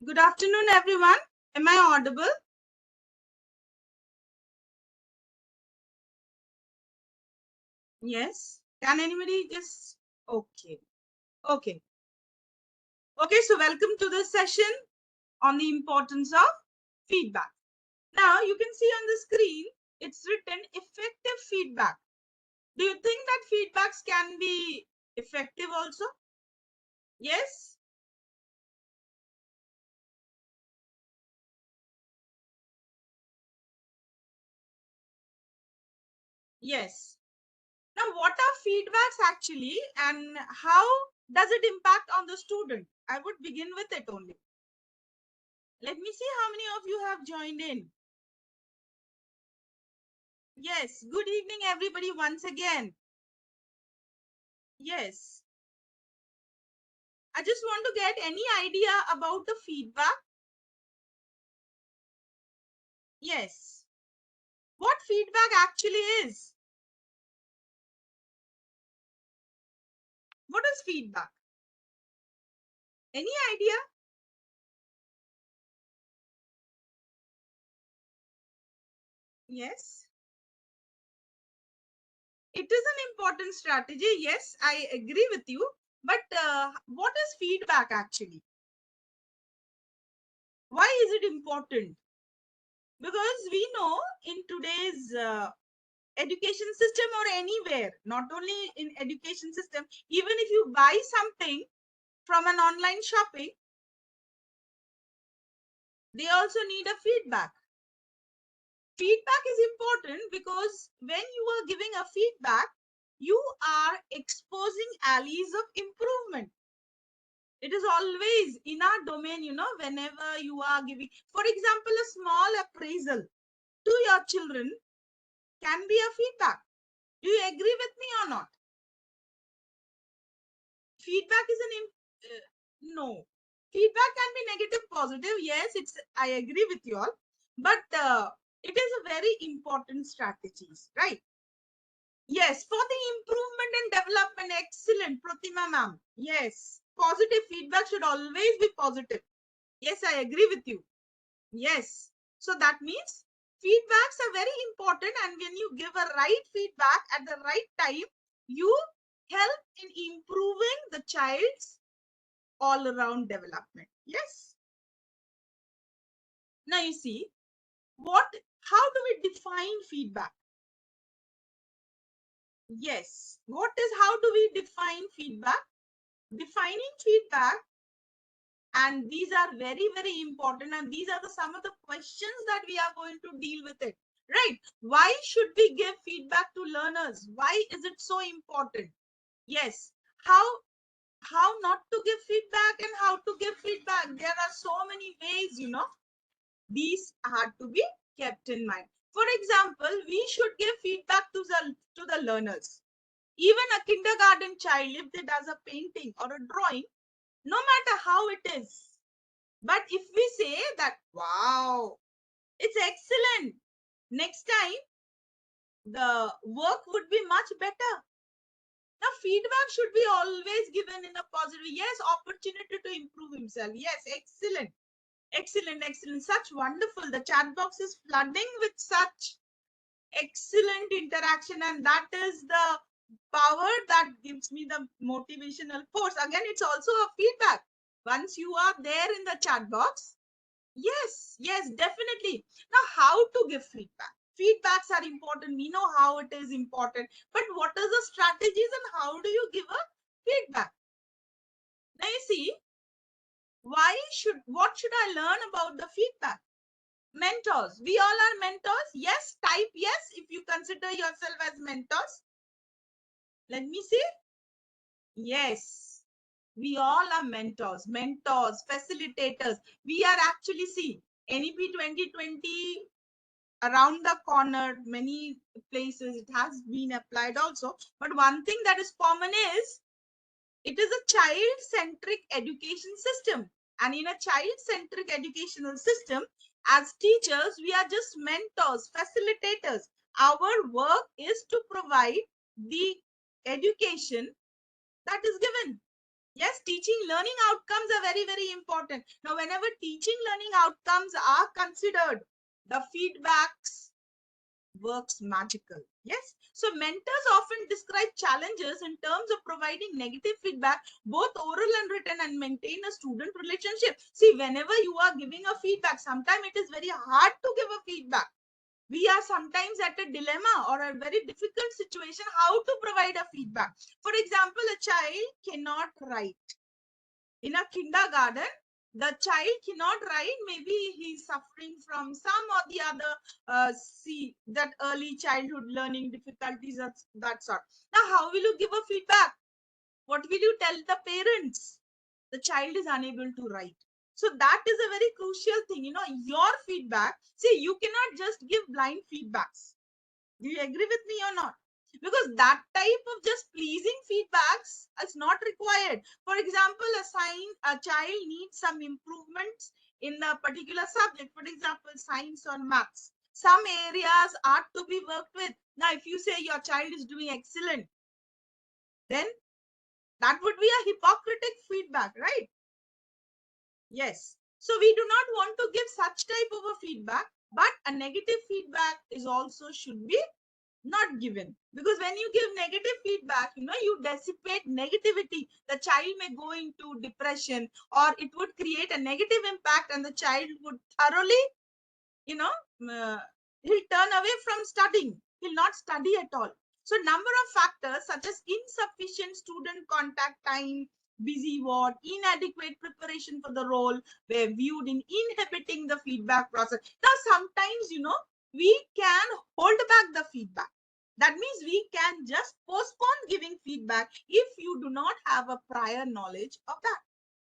Good afternoon, everyone. Am I audible? Yes. Can anybody just... Okay. Okay. Okay, so welcome to this session on the importance of feedback. Now, you can see on the screen, it's written effective feedback. Do you think that feedbacks can be effective also? Yes? Yes. Now, what are feedbacks actually and how does it impact on the student? I would begin with it only. Let me see how many of you have joined in. Yes, good evening, everybody, once again. Yes, I just want to get any idea about the feedback. Yes, what feedback actually is? What is feedback? Any idea? Yes, it is an important strategy. Yes, I agree with you. But what is feedback actually? Why is it important? Because we know in today's education system or anywhere, not only in education system, even if you buy something from an online shopping, they also need a feedback. Feedback is important because when you are giving a feedback, you are exposing alleys of improvement. It is always in our domain, whenever you are giving, for example, a small appraisal to your children can be a feedback. Do you agree with me or not? Feedback is no. Feedback can be negative, positive. Yes, I agree with you all, but it is a very important strategies, right? Yes, for the improvement and development. Excellent, Pratima ma'am. Yes, positive feedback should always be positive. Yes, I agree with you. Yes, so that means feedbacks are very important, and when you give a right feedback at the right time, you help in improving the child's all around development. Yes. Now you see what, how do we define feedback? Yes. What is, how do we define feedback? Defining feedback, and these are very, very important, and these are some of the questions that we are going to deal with it. Right. Why should we give feedback to learners? Why is it so important? Yes. How not to give feedback and how to give feedback. There are so many ways. These had to be kept in mind. For example, we should give feedback to the learners. Even a kindergarten child, if they does a painting or a drawing, no matter how it is, but if we say that, wow, it's excellent, next time the work would be much better. Now, feedback should be always given in a positive. Yes, opportunity to improve himself. Yes, excellent. Excellent, excellent. Such wonderful. The chat box is flooding with such excellent interaction, and that is the power that gives me the motivational force. Again, it's also a feedback. Once you are there in the chat box, yes, yes, definitely. Now, how to give feedback? Feedbacks are important. We know how it is important, but what are the strategies and how do you give a feedback? Now, you see, what should I learn about the feedback? Mentors. We all are mentors. Yes, type yes if you consider yourself as mentors. Let me see. Yes, we all are mentors, facilitators. We are actually, see, NEP 2020 around the corner, many places it has been applied also. But one thing that is common is it is a child-centric education system. And in a child-centric educational system, as teachers, we are just mentors, facilitators. Our work is to provide the education that is given. Yes, teaching learning outcomes are very, very important. Now, whenever teaching learning outcomes are considered, the feedbacks works magical. Yes. So mentors often describe challenges in terms of providing negative feedback, both oral and written, and maintain a student relationship. See, whenever you are giving a feedback, sometimes it is very hard to give a feedback. We are sometimes at a dilemma or a very difficult situation how to provide a feedback. For example, a child cannot write. In a kindergarten, the child cannot write. Maybe he's suffering from some or the other, see, that early childhood learning difficulties of that sort. Now, how will you give a feedback? What will you tell the parents? The child is unable to write. So that is a very crucial thing. You know, your feedback, see, you cannot just give blind feedbacks. Do you agree with me or not? Because that type of just pleasing feedbacks is not required. For example, a child needs some improvements in a particular subject, for example, science or maths. Some areas are to be worked with. Now, if you say your child is doing excellent, then that would be a hypocritic feedback, right? Yes. So we do not want to give such type of a feedback, but a negative feedback is also should be not given, because when you give negative feedback, you know, you dissipate negativity. The child may go into depression, or it would create a negative impact, and the child would thoroughly, you know, he'll turn away from studying. He'll not study at all. So number of factors such as insufficient student contact time, busy ward, inadequate preparation for the role were viewed in inhibiting the feedback process. Now sometimes, you know, we can hold back the feedback. That means we can just postpone giving feedback if you do not have a prior knowledge of that.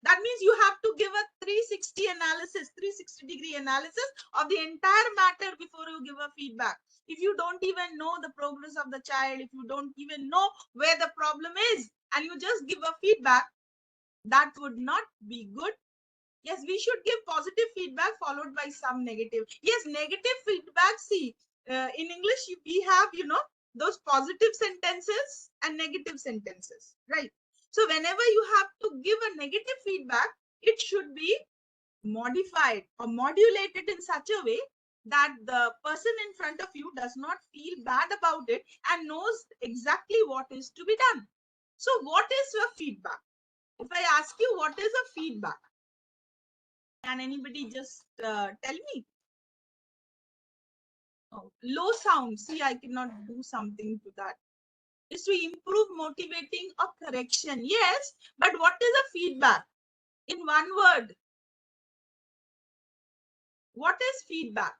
That means you have to give a 360 analysis, 360-degree analysis of the entire matter before you give a feedback. If you don't even know the progress of the child, if you don't even know where the problem is, and you just give a feedback, that would not be good. Yes, we should give positive feedback followed by some negative. Yes, negative feedback. See, in English, we have, you know, those positive sentences and negative sentences, right? So whenever you have to give a negative feedback, it should be modified or modulated in such a way that the person in front of you does not feel bad about it and knows exactly what is to be done. So what is your feedback? If I ask you what is a feedback, can anybody just tell me? Oh, low sound. See, I cannot do something to that. Is to improve, motivating, or correction. Yes, but what is a feedback? In one word, what is feedback?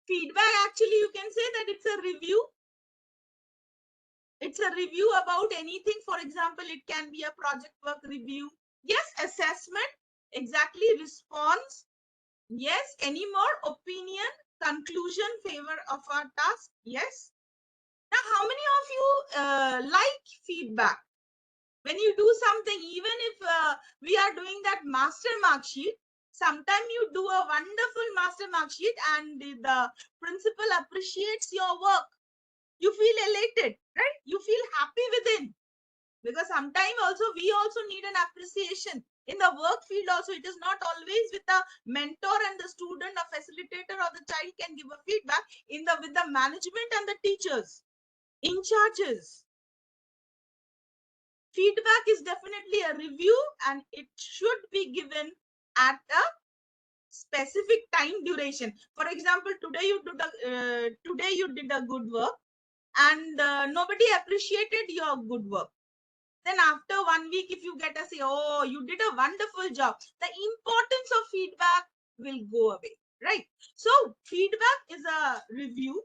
Feedback, actually, you can say that it's a review. It's a review about anything. For example, it can be a project work review. Yes, assessment. Exactly, response. Yes, any more? Opinion, conclusion, favor of our task. Yes. Now, how many of you like feedback? When you do something, even if we are doing that master mark sheet, sometimes you do a wonderful master mark sheet and the principal appreciates your work. You feel elated, right? You feel happy within. Because sometimes also we also need an appreciation. In the work field also, it is not always with the mentor and the student or facilitator or the child can give a feedback. With the management and the teachers, in charges, feedback is definitely a review, and it should be given at a specific time duration. For example, today you did a good work, and nobody appreciated your good work. Then after 1 week, if you get a say, oh, you did a wonderful job, the importance of feedback will go away, right? So feedback is a review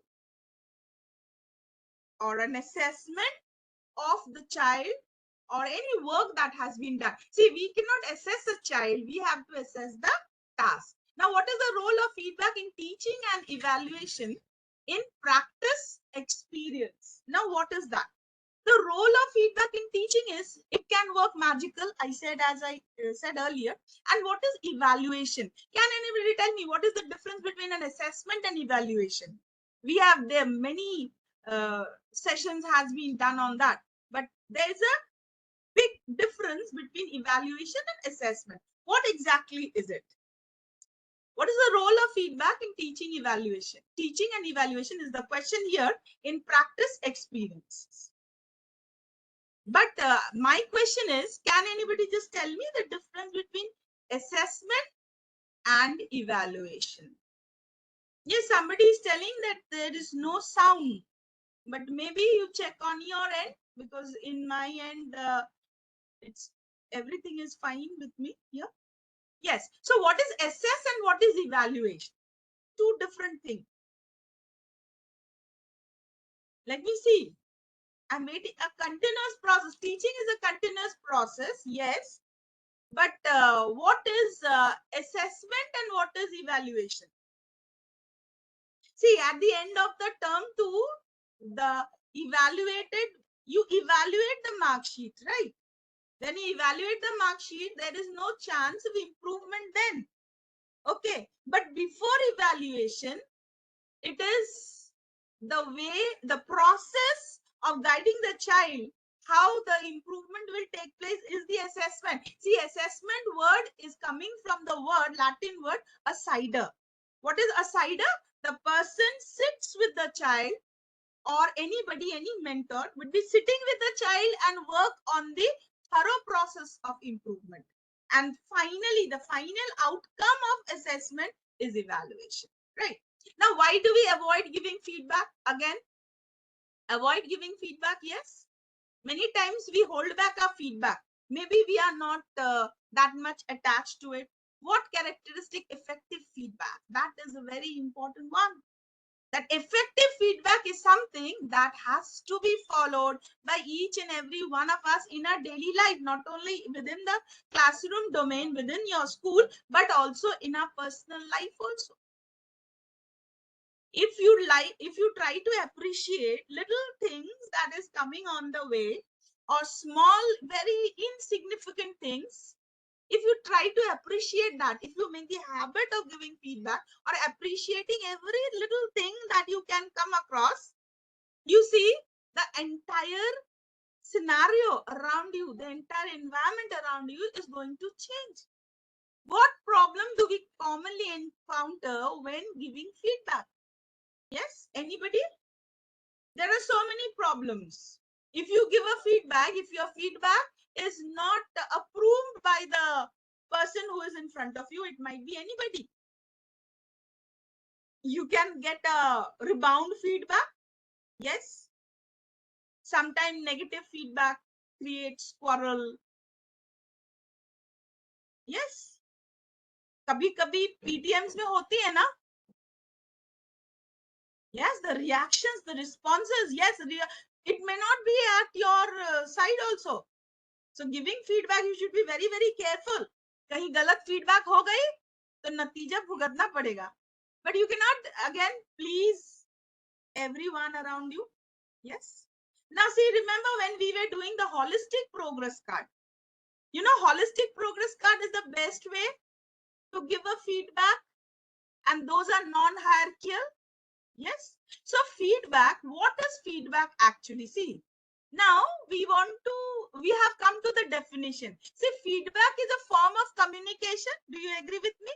or an assessment of the child or any work that has been done. See, we cannot assess a child, we have to assess the task. Now, what is the role of feedback in teaching and evaluation in practice experience? Now, what is that? The role of feedback in teaching is it can work magical, I said, as I said earlier. And what is evaluation? Can anybody tell me what is the difference between an assessment and evaluation? We have there many sessions has been done on that. But there's a big difference between evaluation and assessment. What exactly is it? What is the role of feedback in teaching evaluation? Teaching and evaluation is the question here in practice experiences. But my question is, can anybody just tell me the difference between assessment and evaluation? Yes, somebody is telling that there is no sound, but maybe you check on your end, because in my end, it's everything is fine with me here. Yes. So what is assess and what is evaluation? Two different things. Let me see. I'm waiting. A continuous process. Teaching is a continuous process. Yes. But what is assessment and what is evaluation? See, at the end of the term two, you evaluate the mark sheet, right? When you evaluate the mark sheet, there is no chance of improvement then. Okay. But before evaluation, it is the process of guiding the child, how the improvement will take place is the assessment. See, assessment word is coming from the word, Latin word, assider. What is assider? The person sits with the child, or anybody, any mentor would be sitting with the child and work on the thorough process of improvement. And finally, the final outcome of assessment is evaluation, right? Now, why do we avoid giving feedback? Again, avoid giving feedback, yes. Many times we hold back our feedback. Maybe we are not that much attached to it. What characteristic effective feedback? That is a very important one. That effective feedback is something that has to be followed by each and every one of us in our daily life, not only within the classroom domain, within your school, but also in our personal life also. If you try to appreciate little things that is coming on the way, or small, very insignificant things, if you try to appreciate that, if you make the habit of giving feedback or appreciating every little thing that you can come across, you see the entire scenario around you, the entire environment around you is going to change. What problem do we commonly encounter when giving feedback? Yes, anybody? There are so many problems. If you give a feedback, if your feedback is not approved by the person who is in front of you, it might be anybody. You can get a rebound feedback. Yes. Sometimes negative feedback creates quarrel. Yes. कभी कभी PTMs में होती है ना? Yes, the reactions, the responses. Yes, it may not be at your side also. So giving feedback, you should be very, very careful. कहीं गलत feedback हो गई तो नतीजा भुगतना पड़ेगा. But you cannot again please everyone around you. Yes. Now see, remember when we were doing the holistic progress card. You know, holistic progress card is the best way to give a feedback, and those are non-hierarchical. Yes. So feedback, what is feedback actually? See, now we have come to the definition. See, feedback is a form of communication. Do you agree with me?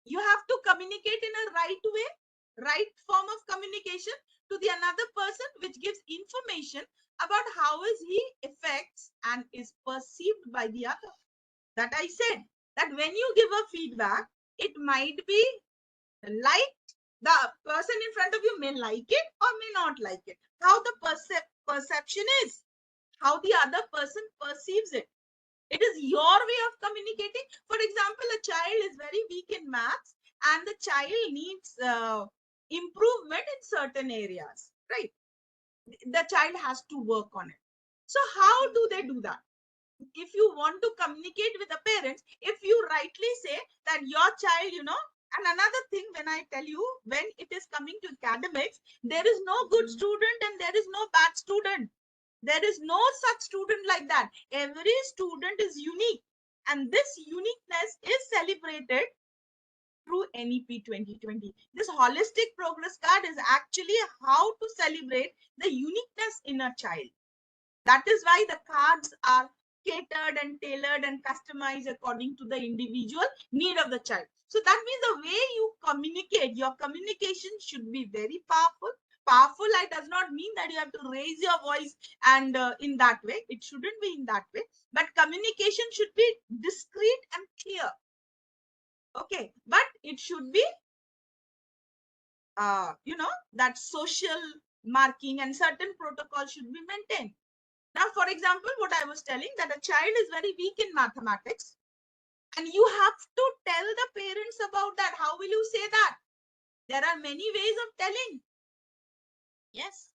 You have to communicate in a right way, right form of communication to the another person, which gives information about how is he affects and is perceived by the other. That I said that when you give a feedback, it might be liked. The person in front of you may like it or may not like it. How the perception is, how the other person perceives it. It is your way of communicating. For example, a child is very weak in maths and the child needs improvement in certain areas, right? The child has to work on it. So how do they do that? If you want to communicate with the parents, if you rightly say that your child, and another thing, when I tell you, when it is coming to academics, there is no good student and there is no bad student. There is no such student like that. Every student is unique, and this uniqueness is celebrated through NEP 2020. This holistic progress card is actually how to celebrate the uniqueness in a child. That is why the cards are catered and tailored and customized according to the individual need of the child. So that means the way you communicate, your communication should be very powerful. Powerful, I does not mean that you have to raise your voice and in that way. It shouldn't be in that way. But communication should be discreet and clear. Okay, but it should be, that social marking and certain protocol should be maintained. Now, for example, what I was telling, that a child is very weak in mathematics, and you have to tell the parents about that. How will you say that? There are many ways of telling. Yes.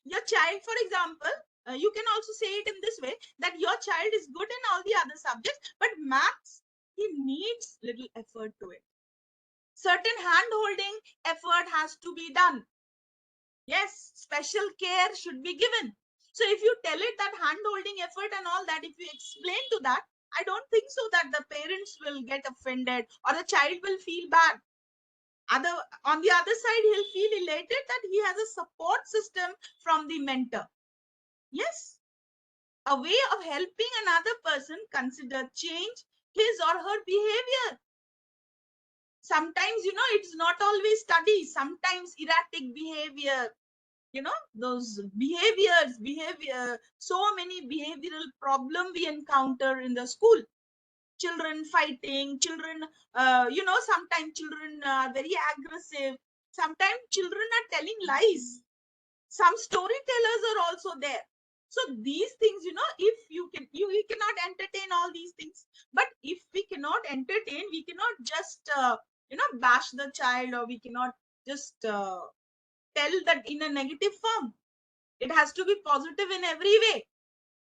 Your child, for example, you can also say it in this way, that your child is good in all the other subjects, but maths, he needs little effort to it. Certain hand holding effort has to be done. Yes, special care should be given. So if you tell it that hand holding effort and all that, if you explain to that, I don't think so that the parents will get offended or the child will feel bad. On the other side, he'll feel elated that he has a support system from the mentor. Yes, a way of helping another person consider change his or her behavior. Sometimes, it's not always studies, sometimes erratic behavior, those behavior, so many behavioral problem we encounter in the school. Children fighting, children, sometimes children are very aggressive, sometimes children are telling lies, some storytellers are also there. So these things, if we cannot entertain all these things. But if we cannot entertain, we cannot just bash the child, or we cannot just tell that in a negative form. It has to be positive in every way.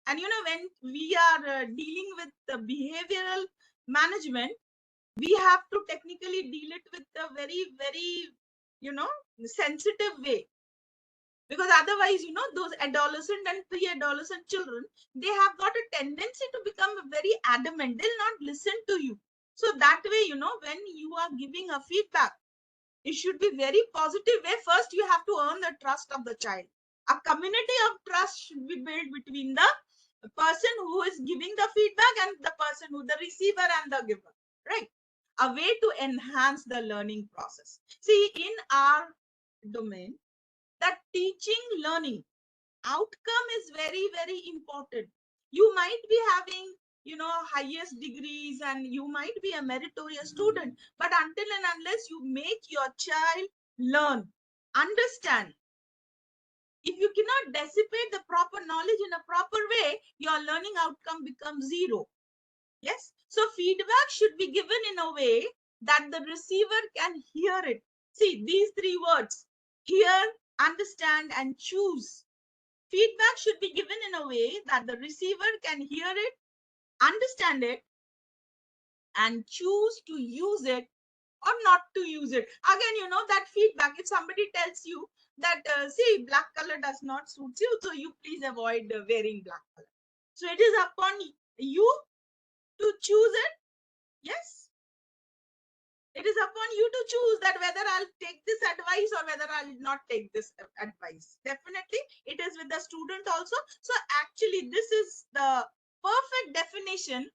And when we are dealing with the behavioral management, we have to technically deal it with a very, very sensitive way. Because otherwise, those adolescent and pre-adolescent children, they have got a tendency to become very adamant. They'll not listen to you. So that way, when you are giving a feedback, it should be very positive way. First, you have to earn the trust of the child. A community of trust should be built between the person who is giving the feedback and the person who, the receiver and the giver, right? A way to enhance the learning process. See, in our domain, that teaching learning outcome is very, very important. You might be having, highest degrees, and you might be a meritorious student, but until and unless you make your child learn, understand, if you cannot dissipate the proper knowledge in a proper way, your learning outcome becomes zero. Yes. So feedback should be given in a way that the receiver can hear it. See, these three words: hear, understand, and choose. Feedback should be given in a way that the receiver can hear it, understand it, and choose to use it or not to use it. Again, that feedback, if somebody tells you that, see, black color does not suit you, so you please avoid wearing black color. So it is upon you to choose it. Yes. It is upon you to choose that whether I'll take this advice or whether I'll not take this advice. Definitely, it is with the student also. So actually, this is the perfect definition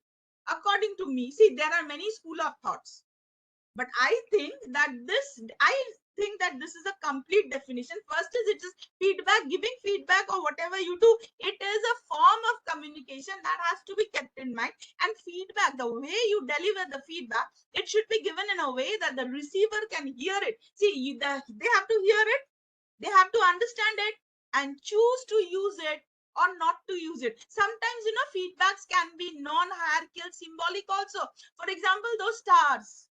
according to me. See, there are many school of thoughts, but I think that this is a complete definition. First is, it is feedback, giving feedback or whatever you do, it is a form of communication that has to be kept in mind. And feedback, the way you deliver the feedback, it should be given in a way that the receiver can hear it. See, they have to hear it, they have to understand it, and choose to use it or not to use it. Sometimes, feedbacks can be non-hierarchical, symbolic also. For example, those stars.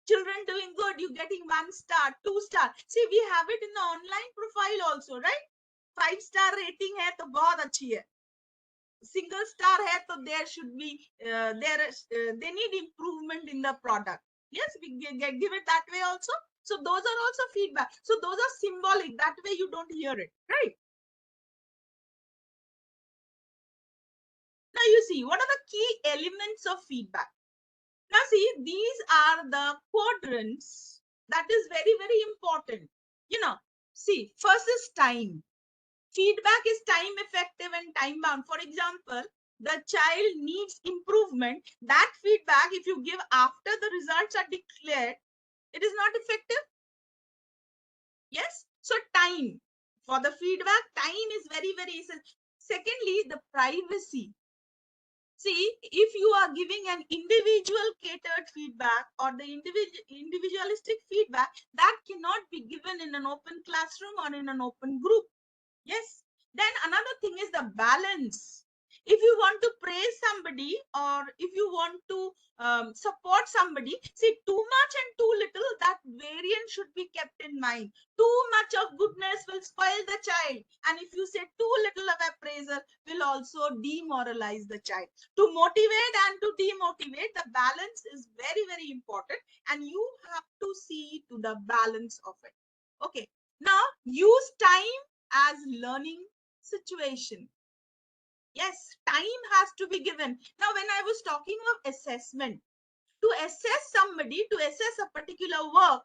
Children doing good, you getting 1 star, 2 star. See, we have it in the online profile also, right? 5-star rating hai to bahut achhi hai. Single star hai to there should be they need improvement in the product. Yes, we give it that way also. So those are also feedback. So those are symbolic. That way you don't hear it, right? Now you see, what are the key elements of feedback? Now see, these are the quadrants that is very, very important. See, first is time. Feedback is time effective and time bound. For example, the child needs improvement. That feedback, if you give after the results are declared, it is not effective. Yes. So time for the feedback, time is very, very essential. Secondly, the privacy. See, if you are giving an individual catered feedback or the individualistic feedback, that cannot be given in an open classroom or in an open group. Yes. Then another thing is the balance. If you want to praise somebody or if you want to support somebody, see, too much and too little, that variance should be kept in mind. Too much of goodness will spoil the child. And if you say too little of appraisal, will also demoralize the child. To motivate and to demotivate, the balance is very, very important. And you have to see to the balance of it. Okay. Now, use time as learning situation. Yes, time has to be given. Now, when I was talking of assessment, to assess somebody, to assess a particular work,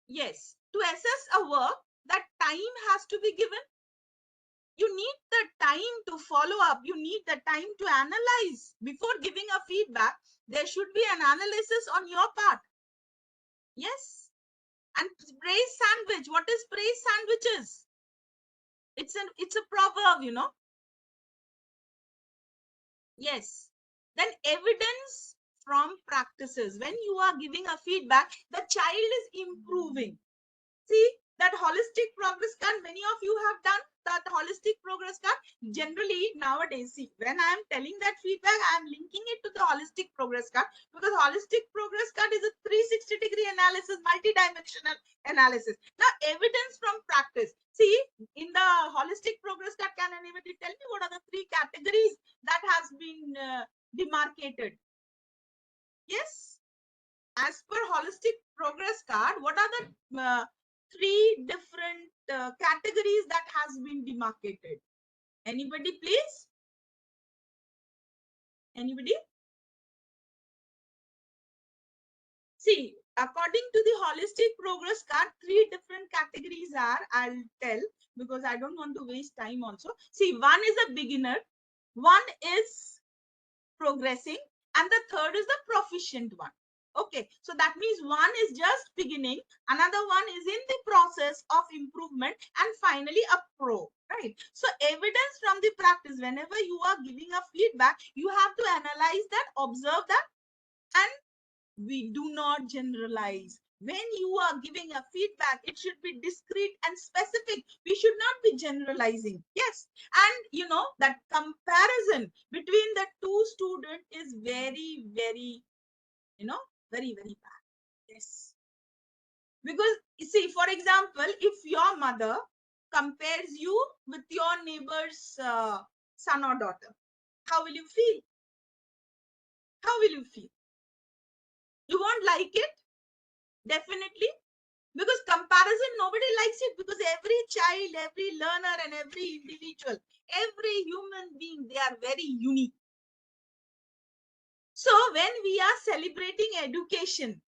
yes, to assess a work, that time has to be given. You need the time to follow up. You need the time to analyze. Before giving a feedback, there should be an analysis on your part. Yes. And praise sandwich. What is praise sandwiches? It's a proverb, you know. Yes. Then evidence from practices. When you are giving a feedback, the child is improving. See, that holistic progress card, many of you have done that holistic progress card. Generally, nowadays, see, when I am telling that feedback, I am linking it to the holistic progress card, because holistic progress card is a 360-degree analysis, multi-dimensional analysis. Now, evidence from practice. See, in the holistic progress card, can anybody tell me what are the three categories that has been demarcated? Yes. As per holistic progress card, what are the three different categories that has been demarcated? Anybody, please? Anybody? See, according to the holistic progress card, three different categories are, I'll tell because I don't want to waste time also. See, one is a beginner, one is progressing, and the third is the proficient one. Okay, so that means one is just beginning, another one is in the process of improvement, and finally a pro, right? So evidence from the practice, whenever you are giving a feedback, you have to analyze that, observe that, and we do not generalize. When you are giving a feedback, it should be discrete and specific. We should not be generalizing. Yes. And you know, that comparison between the two students is very, very, you know, very, very bad. Yes. Because you see, for example, if your mother compares you with your neighbor's son or daughter, how will you feel? How will you feel? You won't like it, definitely. Because comparison, nobody likes it, because every child, every learner, and every individual, every human being, they are very unique. So when we are celebrating education,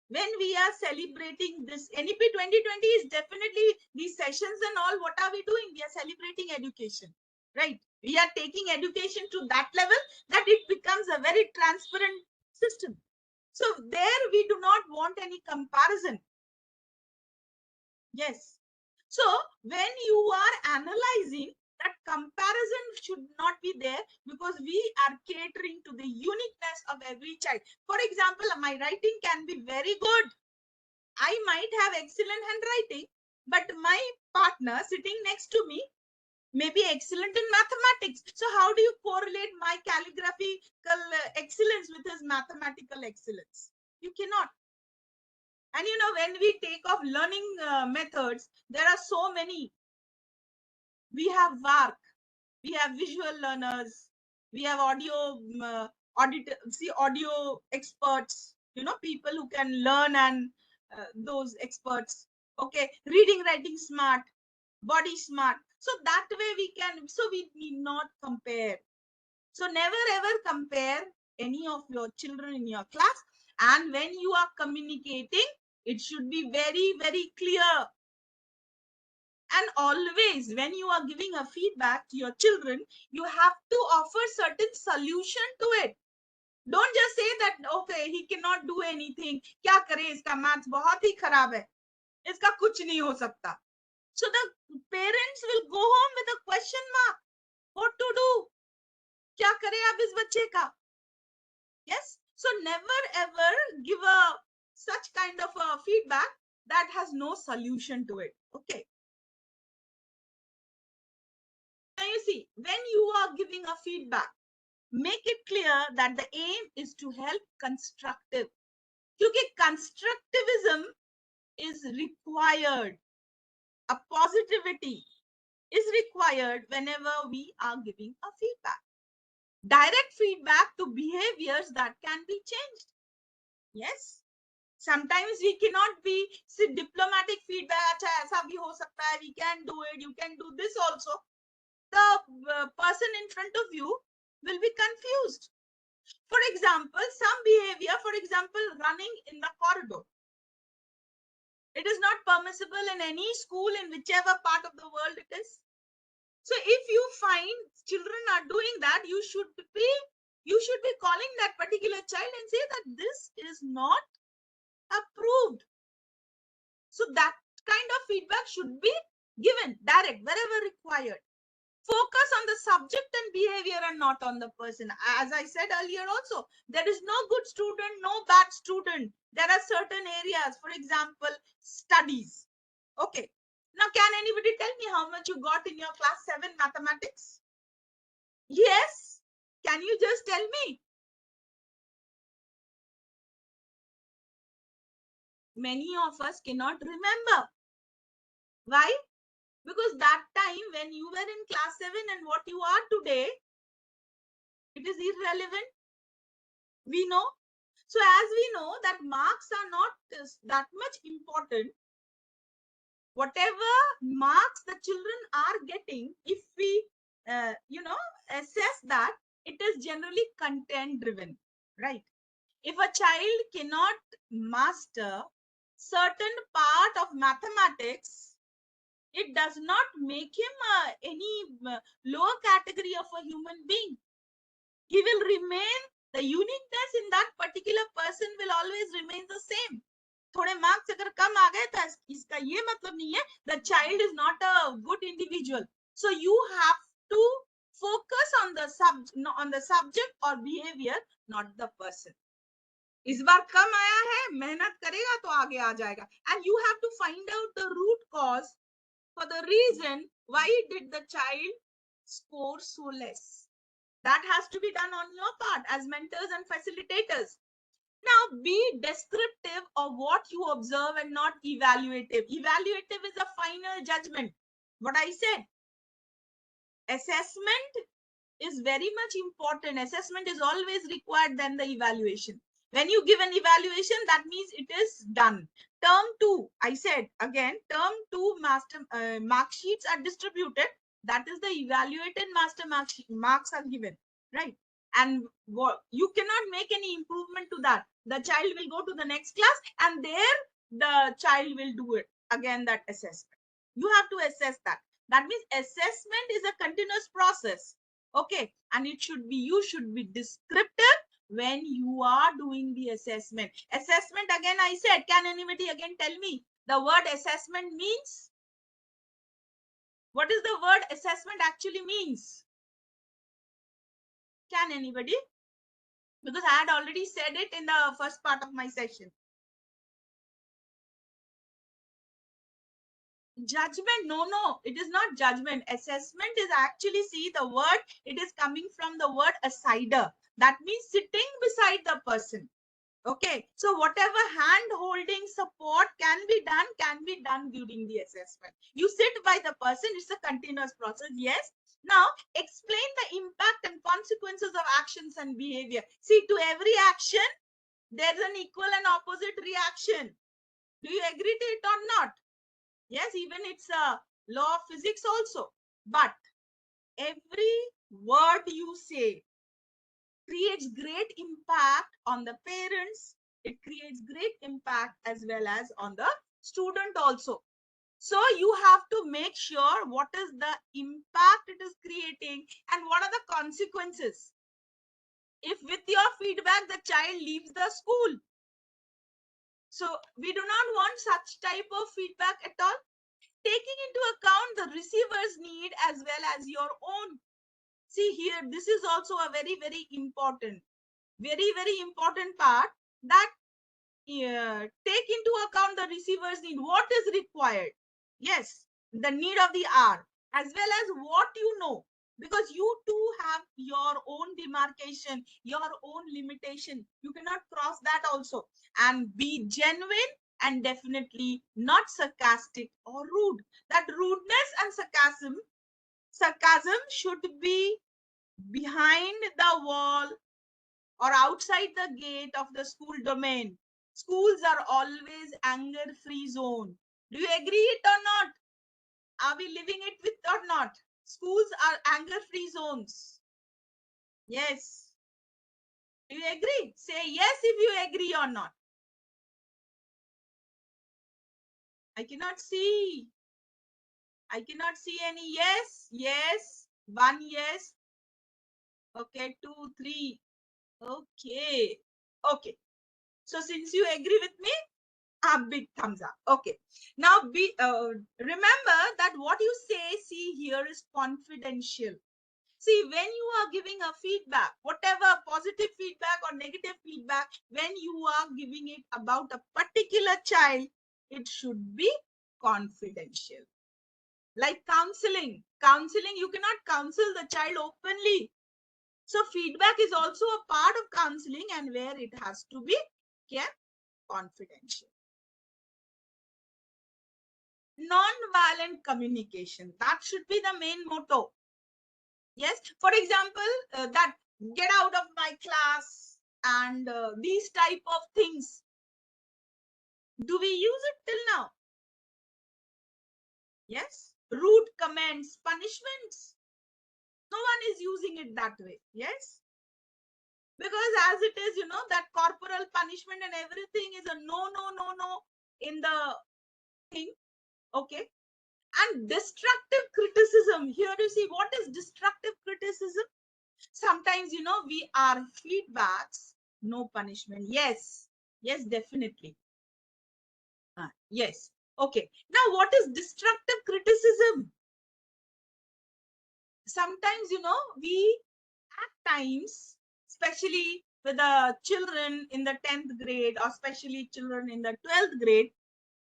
when we are celebrating this NEP 2020 is definitely these sessions and all, what are we doing? We are celebrating education, right? We are taking education to that level that it becomes a very transparent system. So there we do not want any comparison. Yes. So when you are analyzing, that comparison should not be there, because we are catering to the uniqueness of every child. For example, my writing can be very good. I might have excellent handwriting, but my partner sitting next to me may be excellent in mathematics. So how do you correlate my calligraphical excellence with his mathematical excellence? You cannot. And you know, when we take off learning methods, there are so many. We have VARC, we have visual learners, we have audio experts, you know, people who can learn, and those experts. Okay, reading, writing smart, body smart. So that way we can, so we need not compare. So never ever compare any of your children in your class. And when you are communicating, it should be very, very clear. And always when you are giving a feedback to your children, you have to offer certain solution to it. Don't just say that okay, he cannot do anything, क्या करे, इसका maths बहुत ही खराब है, इसका कुछ नहीं हो सकता. So the parents will go home with a question mark. What to do? क्या करे अब इस बच्चे का? Yes. So never ever give a such kind of a feedback that has no solution to it. Okay. Now you see, when you are giving a feedback, make it clear that the aim is to help constructive. Because constructivism is required. A positivity is required whenever we are giving a feedback. Direct feedback to behaviors that can be changed. Yes. Sometimes we cannot be diplomatic feedback. Acha, aisa bhi ho sakta hai, we can do it, you can do this also. The person in front of you will be confused. For example, some behavior, for example, running in the corridor. It is not permissible in any school in whichever part of the world it is. So if you find children are doing that, you should be calling that particular child and say that this is not approved. So that kind of feedback should be given direct wherever required. Focus on the subject and behavior and not on the person. As I said earlier also, there is no good student, no bad student. There are certain areas, for example, studies. Okay. Now, can anybody tell me how much you got in your class 7 mathematics? Yes. Can you just tell me? Many of us cannot remember. Why? Because that time when you were in class 7 and what you are today, it is irrelevant. We know. So as we know that marks are not that much important, whatever marks the children are getting, if we, assess that, it is generally content driven, right? If a child cannot master certain part of mathematics, it does not make him any lower category of a human being. He will remain, the uniqueness in that particular person will always remain the same. थोड़े marks अगर कम आ गए तो इसका ये मतलब नहीं है the child is not a good individual. So you have to focus on the subject or behavior, not the person. इस बार कम आया है, मेहनत करेगा तो आगे आ जाएगा. And you have to find out the root cause for the reason why did the child score so less. That has to be done on your part as mentors and facilitators. Now, be descriptive of what you observe and not evaluative. Evaluative is a final judgment. What I said, assessment is very much important. Assessment is always required than the evaluation. When you give an evaluation, that means it is done. Term 2, I said again, term 2 master mark sheets are distributed. That is the evaluated master marks are given, right? And you cannot make any improvement to that. The child will go to the next class and there the child will do it again, that assessment. You have to assess that. That means assessment is a continuous process. Okay, and you should be descriptive when you are doing the assessment. Assessment, again I said, can anybody again tell me the word assessment means? What is the word assessment actually means? Can anybody? Because I had already said it in the first part of my session. Judgment, no, it is not judgment. Assessment is actually, see the word, it is coming from the word assider. That means sitting beside the person. Okay, so whatever hand holding support can be done during the assessment. You sit by the person, it's a continuous process. Yes. Now explain the impact and consequences of actions and behavior. See, to every action there's an equal and opposite reaction. Do you agree to it or not? Yes, even it's a law of physics also. But every word you say creates great impact on the parents. It creates great impact as well as on the student also. So you have to make sure what is the impact it is creating and what are the consequences if with your feedback the child leaves the school. So we do not want such type of feedback at all, taking into account the receiver's need as well as your own. See here, this is also a very important, very important part, that take into account the receiver's need, what is required. Yes, the need of the hour as well as what you know, because you too have your own demarcation, your own limitation. You cannot cross that also. And be genuine and definitely not sarcastic or rude. That rudeness and sarcasm should be behind the wall or outside the gate of the school domain. Schools are always anger-free zone. Do you agree it or not? Are we living it with or not? Schools are anger-free zones. Yes. Do you agree? Say yes if you agree or not. I cannot see. I cannot see any yes. Yes. One yes. Okay. Two, three. Okay. Okay. So since you agree with me, a big thumbs up. Okay. Now remember that what you say, see here, is confidential. See, when you are giving a feedback, whatever positive feedback or negative feedback, when you are giving it about a particular child, it should be confidential. Like counseling. Counseling, you cannot counsel the child openly. So feedback is also a part of counseling, and where it has to be kept confidential. Non-violent communication, that should be the main motto. Yes, for example, that get out of my class and these type of things, do we use it till now? Yes, rude comments, punishments, no one is using it that way. Yes, because as it is, that corporal punishment and everything is a no in the thing. Okay. And destructive criticism, here you see what is destructive criticism. Sometimes, we are feedbacks, no punishment. Yes, yes, definitely. Yes. Okay. Now, what is destructive criticism? Sometimes, we at times, especially with the children in the 10th grade or especially children in the 12th grade,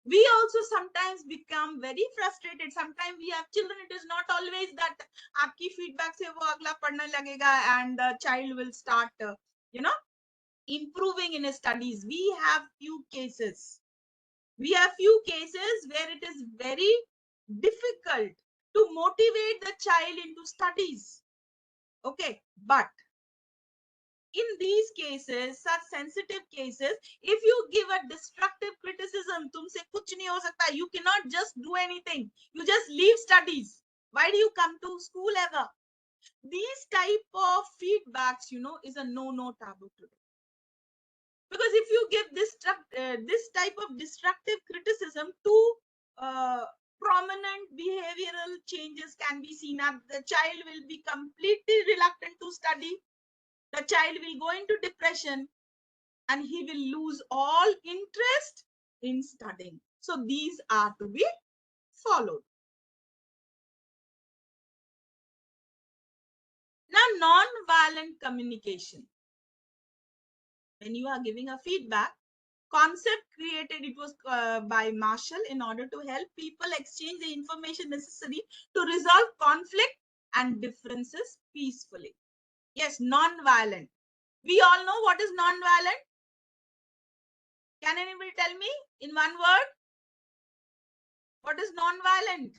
we also sometimes become very frustrated. Sometimes we have children, it is not always that aapki feedback se wo agla padhne lagega and the child will start improving in his studies. We have few cases where it is very difficult to motivate the child into studies. Okay, but in these cases, such sensitive cases, if you give a destructive criticism, tumse kuch nahi ho sakta, you cannot just do anything. You just leave studies. Why do you come to school ever? These type of feedbacks, is a no taboo today. Because if you give this type of destructive criticism, two prominent behavioral changes can be seen. The child will be completely reluctant to study. The child will go into depression and he will lose all interest in studying. So these are to be followed. Now, non-violent communication. When you are giving a feedback, concept created, it was by Marshall in order to help people exchange the information necessary to resolve conflict and differences peacefully. Yes, non-violent. We all know what is non-violent. Can anybody tell me in one word? What is non-violent?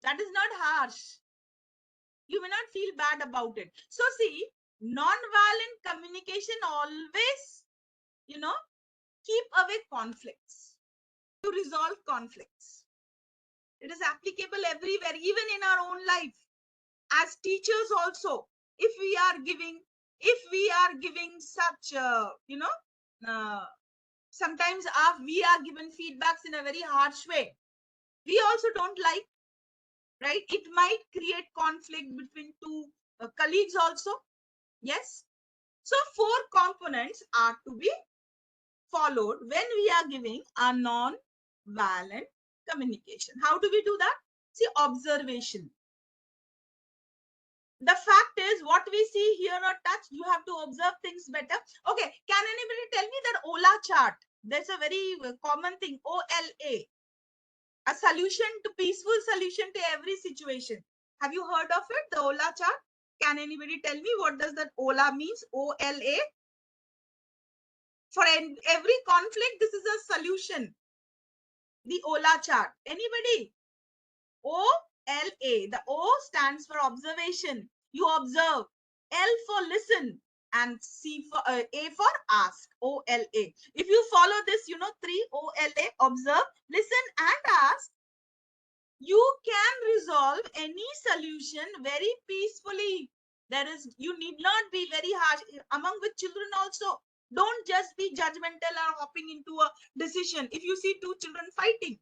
That is not harsh. You may not feel bad about it. So see, non-violent communication always, keep away conflicts, to resolve conflicts. It is applicable everywhere, even in our own life. As teachers also, if we are giving such, Sometimes we are given feedbacks in a very harsh way. We also don't like, right? It might create conflict between two colleagues also. Yes. So 4 components are to be followed when we are giving a non-violent communication. How do we do that? See, observation. The fact is, what we see, hear, or touch, you have to observe things better. Okay, can anybody tell me that OLA chart? There's a very common thing, OLA, a solution to peaceful solution to every situation. Have you heard of it, the OLA chart? Can anybody tell me what does that OLA means? OLA. For every conflict, this is a solution. The OLA chart. Anybody? OLA. The O stands for observation. You observe. L for listen. And C for A for ask. OLA. If you follow this, 3 OLA, observe, listen, and ask, you can resolve any solution very peacefully. You need not be very harsh. Among with children also, don't just be judgmental or hopping into a decision. If you see 2 children fighting,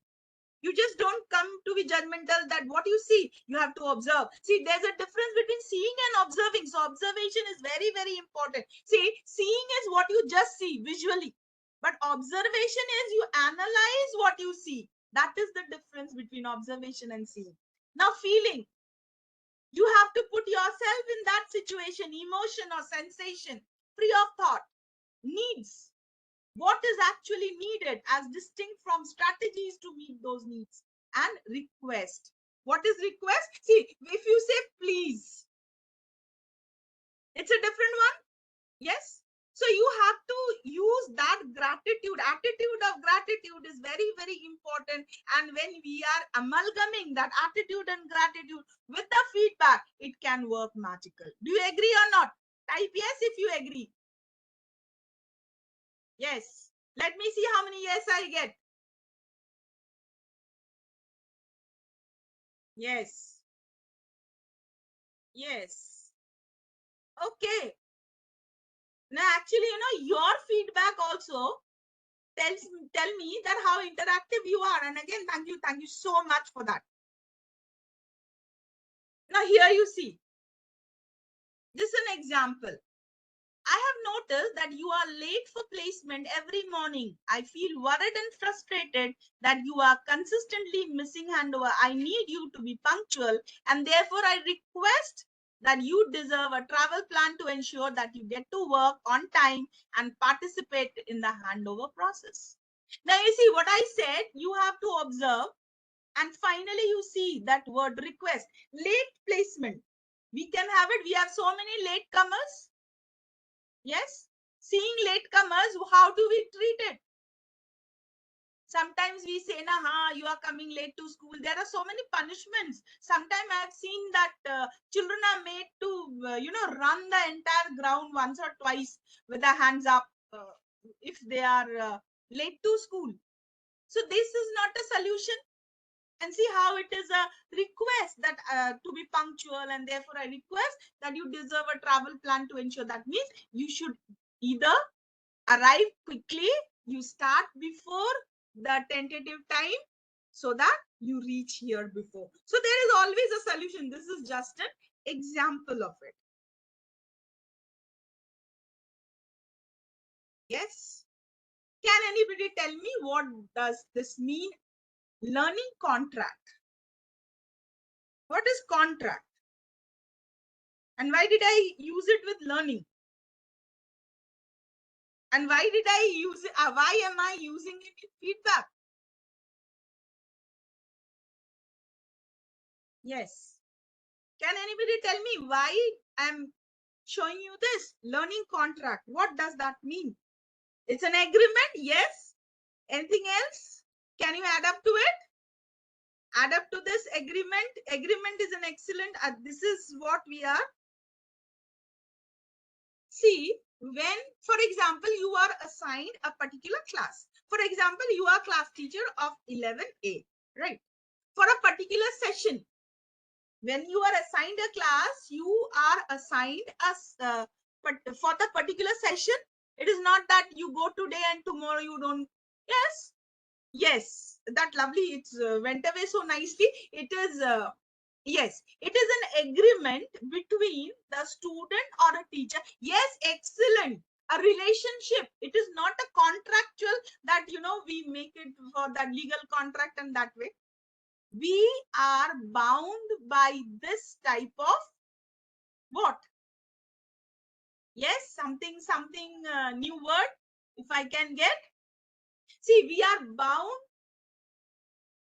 you just don't come to be judgmental that what you see, you have to observe. See, there's a difference between seeing and observing. So observation is very, very important. See, seeing is what you just see visually, but observation is you analyze what you see. That is the difference between observation and seeing. Now, feeling, you have to put yourself in that situation, emotion or sensation, free of thought. Needs, what is actually needed as distinct from strategies to meet those needs. And request, what is request? See, if you say please, it's a different one. Yes. So you have to use that gratitude. Attitude of gratitude is very, very important. And when we are amalgamating that attitude and gratitude with the feedback, it can work magical. Do you agree or not? Type yes if you agree. Yes. Let me see how many yes I get. Yes. Yes. Okay. Now, actually, your feedback also tell me that how interactive you are. And again, thank you so much for that. Now, here you see. This is an example. I have noticed that you are late for placement every morning. I feel worried and frustrated that you are consistently missing handover. I need you to be punctual, and therefore I request that you deserve a travel plan to ensure that you get to work on time and participate in the handover process. Now you see what I said, you have to observe, and finally you see that word request. Late placement. We can have it. We have so many late comers. Yes. Seeing latecomers, how do we treat it? Sometimes we say, you are coming late to school. There are so many punishments. Sometimes I've seen that children are made to, run the entire ground once or twice with their hands up if they are late to school. So this is not a solution. And see how it is a request that to be punctual, and therefore I request that you deserve a travel plan to ensure. That means you should either arrive quickly, you start before the tentative time so that you reach here before. So there is always a solution. This is just an example of it. Yes. Can anybody tell me what does this mean? Learning contract. What is contract? And why did I use it with learning? And why did I use it? Why am I using it in feedback? Yes. Can anybody tell me why I'm showing you this? Learning contract. What does that mean? It's an agreement. Yes. Anything else? Can you add up to it? Add up to this agreement. Agreement is an excellent. This is what we are. See, when, for example, you are assigned a particular class. For example, you are class teacher of 11A, right? For a particular session, when you are assigned a class, you are assigned as but for the particular session, It is not that you go today and tomorrow you don't. Yes, yes, that lovely. It's went away so nicely. It is, yes, it is an agreement between the student or a teacher. Yes, excellent. A relationship. It is not a contractual that, we make it for that legal contract and that way. We are bound by this type of what? Yes, something, new word, if I can get. See, we are bound,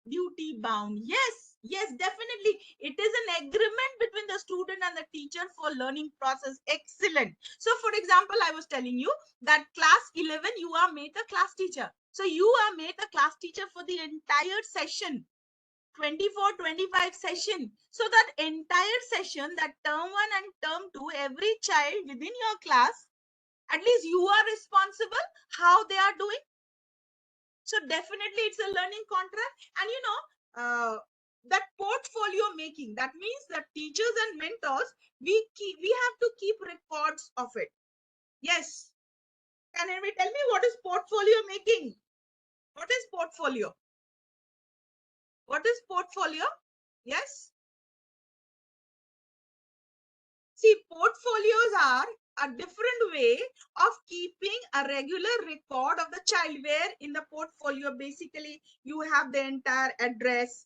duty bound. Yes, yes, definitely. It is an agreement between the student and the teacher for learning process. Excellent. So, for example, I was telling you that class 11, you are made a class teacher. So, you are made a class teacher for the entire session. 24-25 session. So that entire session, that term 1 and term 2, every child within your class, at least you are responsible how they are doing. So definitely it's a learning contract. And that portfolio making, that means that teachers and mentors, we have to keep records of it. Yes. Can anybody tell me what is portfolio making? What is portfolio? What is portfolio? Yes. See, portfolios are a different way of keeping a regular record of the child, where in the portfolio, basically, you have the entire address.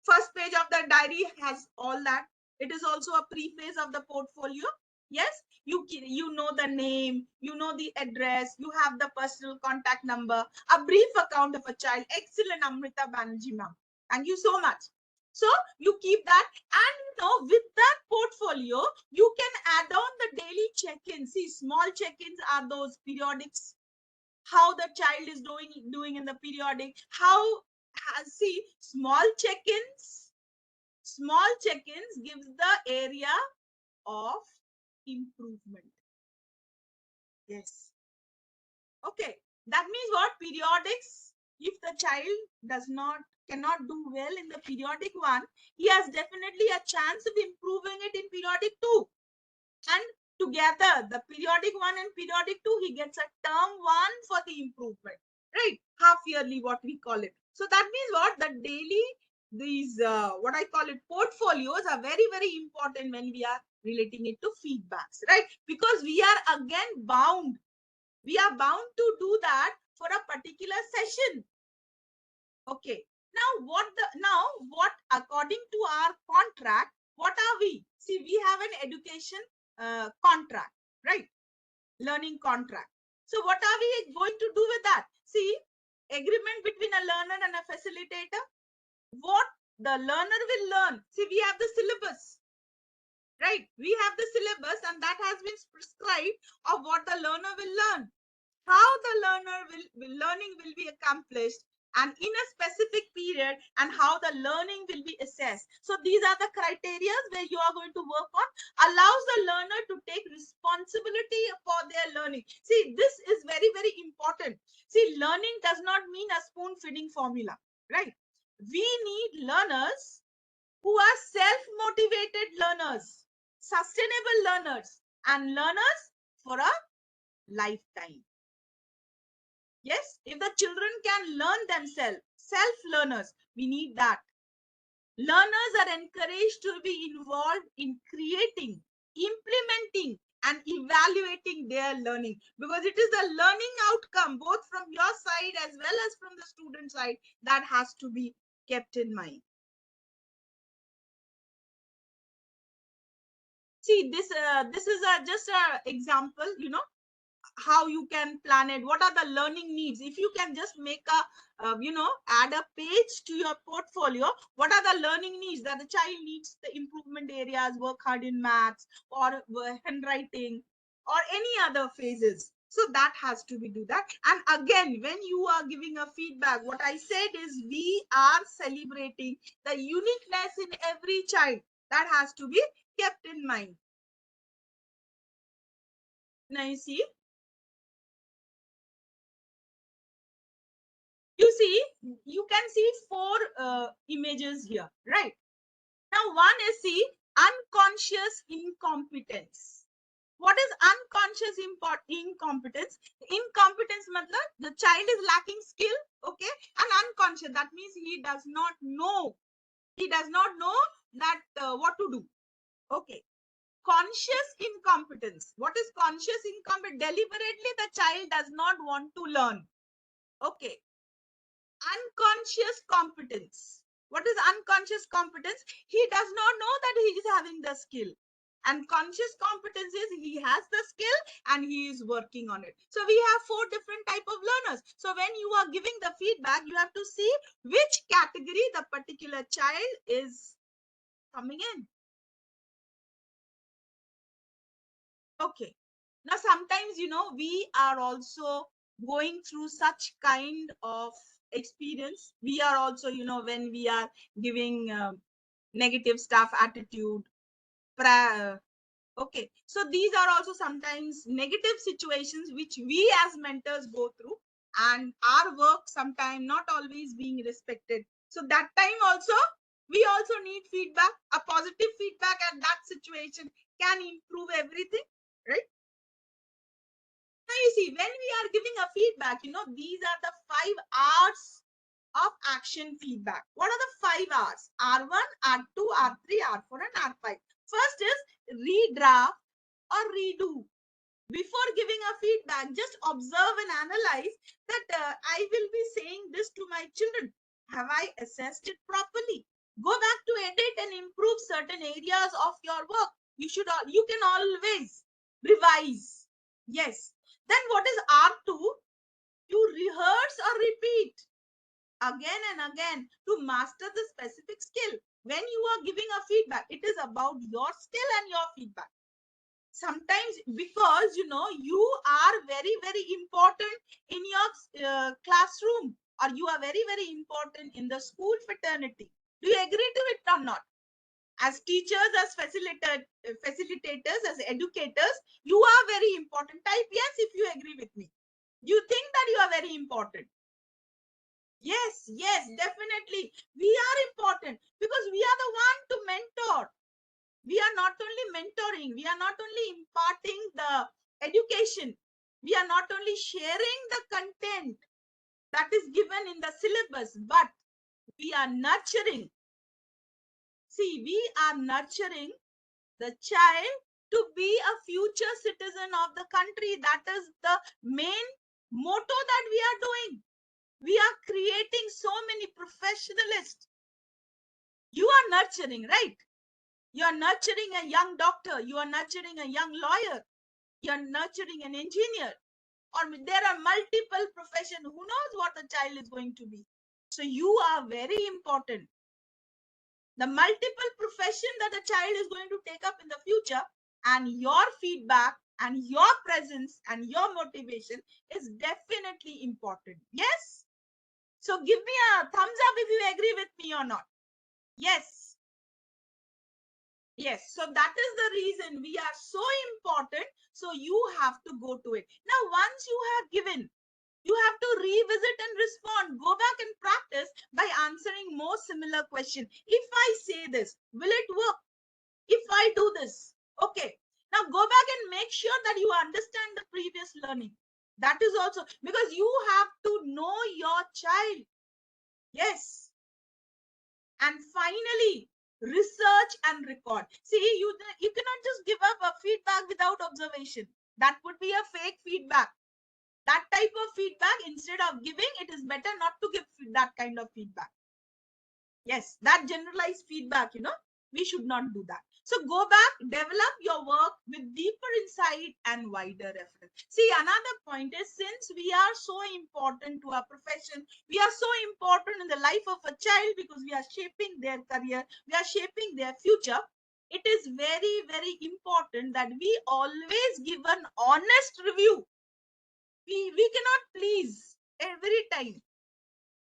First page of the diary has all that. It is also a preface of the portfolio. Yes, you know the name, you know the address, you have the personal contact number, a brief account of a child. Excellent, Amrita Banerjee ma'am. Thank you so much. So you keep that, and with that portfolio, you can add on the daily check-ins. See, small check-ins are those periodics. How the child is doing in the periodic. See, small check-ins gives the area of improvement. Yes. Okay. That means what? Periodics. If the child cannot do well in the periodic one, he has definitely a chance of improving it in periodic 2. And together, the periodic 1 and periodic 2, he gets a term 1 for the improvement. Right? Half yearly, what we call it. So that means what? The daily, these, what I call it, portfolios are very, very important when we are relating it to feedbacks. Right? Because we are again bound. We are bound to do that for a particular session. Okay. Now, what according to our contract, what are we? See, we have an education contract, right? Learning contract. So what are we going to do with that? See, agreement between a learner and a facilitator. What the learner will learn. See, we have the syllabus, right? We have the syllabus, and that has been prescribed of what the learner will learn. How the learning will be accomplished, and in a specific period, and how the learning will be assessed. So these are the criteria where you are going to work on. Allows the learner to take responsibility for their learning. See, this is very, very important. See, learning does not mean a spoon feeding formula, right? We need learners who are self-motivated learners, sustainable learners, and learners for a lifetime. Yes, if the children can learn themselves, self-learners, we need that. Learners are encouraged to be involved in creating, implementing, and evaluating their learning, because it is the learning outcome, both from your side as well as from the student side, that has to be kept in mind. See, this is just an example, how you can plan it. What are the learning needs? If you can just make add a page to your portfolio, what are the learning needs that the child needs? The improvement areas, work hard in maths or handwriting or any other phases. So that has to be do that. And again, when you are giving a feedback, what I said is we are celebrating the uniqueness in every child. That has to be kept in mind. Now you see, you can see 4 images here, right? Now one is, see, unconscious incompetence. What is unconscious incompetence? Incompetence matlab the child is lacking skill, okay, and unconscious, that means he does not know. He does not know that what to do. Okay. Conscious incompetence. What is conscious incompetence? Deliberately the child does not want to learn. Okay. Unconscious competence. What is unconscious competence? He does not know that he is having the skill. And conscious competence is he has the skill and he is working on it. So we have 4 different type of learners. So when you are giving the feedback, you have to see which category the particular child is coming in. Okay. Now, sometimes, we are also going through such kind of experience. We are also, when we are giving negative stuff, attitude, okay. So these are also sometimes negative situations which we as mentors go through, and our work sometimes not always being respected. So that time also, we also need feedback. A positive feedback at that situation can improve everything, right? Now you see, when we are giving a feedback, these are the 5 R's of action feedback. What are the 5 R's? R1, R2, R3, R4, and R5. First is redraft or redo. Before giving a feedback, just observe and analyze that I will be saying this to my children. Have I assessed it properly? Go back to edit and improve certain areas of your work. You can always revise. Yes. Then what is R2? You rehearse or repeat again and again to master the specific skill. When you are giving a feedback, it is about your skill and your feedback. Sometimes because you are very, very important in your classroom, or you are very, very important in the school fraternity. Do you agree to it or not? As teachers, as facilitators, as educators, you are very important. Type yes if you agree with me. You think that you are very important. Yes, definitely. We are important because we are the one to mentor. We are not only mentoring, we are not only imparting the education, we are not only sharing the content that is given in the syllabus, but we are nurturing. See, we are nurturing the child to be a future citizen of the country. That is the main motto that we are doing. We are creating so many professionalists. You are nurturing, right? You are nurturing a young doctor. You are nurturing a young lawyer. You are nurturing an engineer. Or there are multiple professions. Who knows what the child is going to be? So you are very important. The multiple profession that the child is going to take up in the future, and your feedback and your presence and your motivation is definitely important. Yes? So give me a thumbs up if you agree with me or not. Yes. Yes. So that is the reason we are so important. So you have to go to it. Now, once you have given, you have to revisit and respond. Go back and practice by answering more similar questions. If I say this, will it work? If I do this, okay. Now go back and make sure that you understand the previous learning. That is also because you have to know your child. Yes. And finally, research and record. See, you cannot just give up a feedback without observation. That would be a fake feedback. That type of feedback, instead of giving, it is better not to give that kind of feedback. Yes, that generalized feedback, we should not do that. So go back, develop your work with deeper insight and wider reference. See, another point is, since we are so important to our profession, we are so important in the life of a child because we are shaping their career, we are shaping their future. It is very, very important that we always give an honest review. We cannot please every time.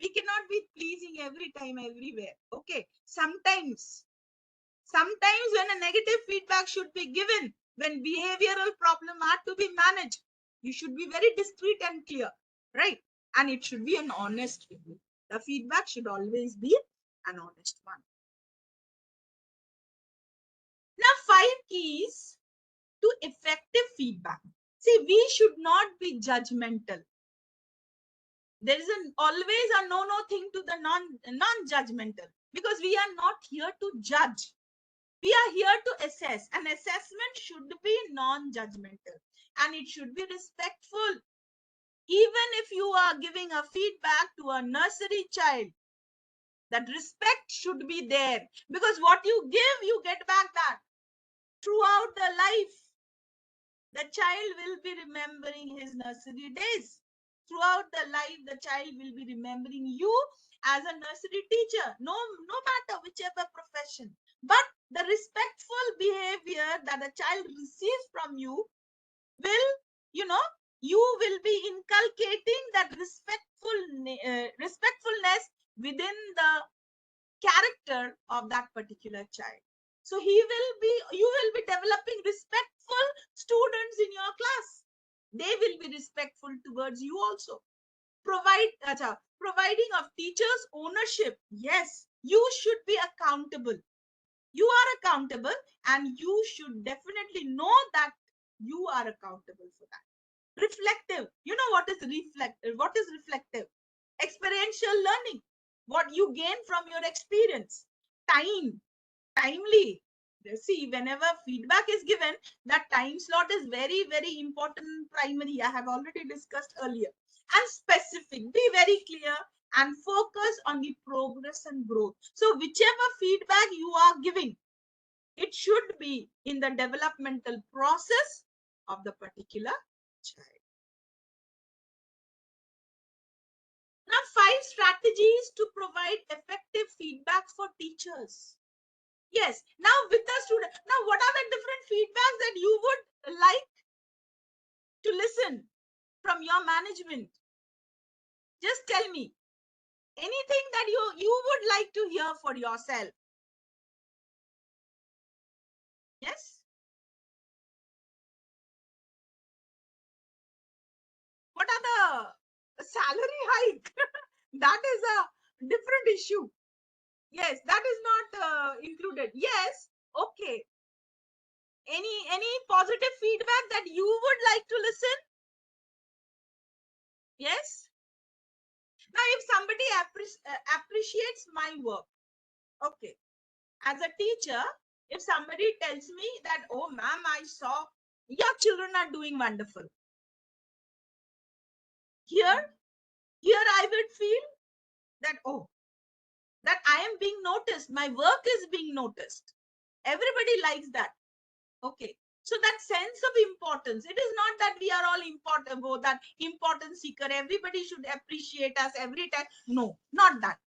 We cannot be pleasing every time, everywhere. Okay. Sometimes when a negative feedback should be given, when behavioral problem are to be managed, you should be very discreet and clear, right? And it should be an honest review. The feedback should always be an honest one. Now, 5 keys to effective feedback. See, we should not be judgmental. There is always a no thing to the non-judgmental, because we are not here to judge. We are here to assess. An assessment should be non-judgmental and it should be respectful. Even if you are giving a feedback to a nursery child, that respect should be there, because what you give, you get back that. Throughout the life, the child will be remembering his nursery days. Throughout the life, the child will be remembering you as a nursery teacher, no matter whichever profession. But the respectful behavior that a child receives from you will, you will be inculcating that respectfulness within the character of that particular child. So you will be developing respectful students in your class. They will be respectful towards you also. Providing of teachers ownership. Yes, you should be accountable. You are accountable and you should definitely know that you are accountable for that. Reflective. You know what is reflective? What is reflective? Experiential learning. What you gain from your experience. Timely. See, whenever feedback is given, that time slot is very, very important in primary. I have already discussed earlier. And specific. Be very clear and focus on the progress and growth. So whichever feedback you are giving, it should be in the developmental process of the particular child. Now, 5 strategies to provide effective feedback for teachers. Yes. Now, with the student, now what are the different feedbacks that you would like to listen from your management? Just tell me anything that you would like to hear for yourself. Yes. What are the salary hike? That is a different issue. Yes, that is not included. Yes. Okay. Any positive feedback that you would like to listen? Yes. Now, if somebody appreciates my work, okay, as a teacher, if somebody tells me that, oh, ma'am, I saw your children are doing wonderful. Here I would feel that, oh, that I am being noticed. My work is being noticed. Everybody likes that. Okay. So that sense of importance, it is not that we are all important, oh, that importance seeker. Everybody should appreciate us every time. No, not that.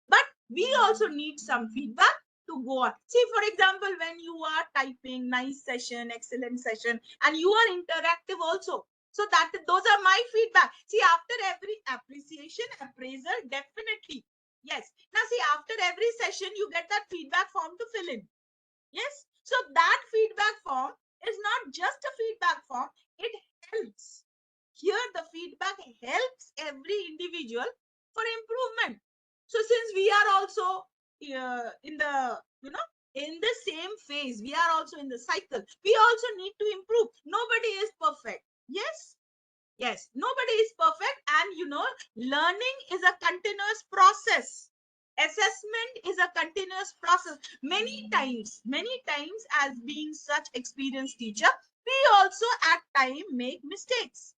But we also need some feedback to go on. See, for example, when you are typing, nice session, excellent session, and you are interactive also. So that those are my feedback. See, after every appreciation, appraisal, definitely. Yes. Now, see, after every session, you get that feedback form to fill in. Yes. So that feedback form is not just a feedback form. It helps. Here, the feedback helps every individual for improvement. So since we are also in the, in the same phase, we are also in the cycle. We also need to improve. Nobody is perfect. Yes. Yes. Nobody is perfect. And, learning is a continuous process. Assessment is a continuous process. Many times, as being such experienced teacher, we also at time make mistakes.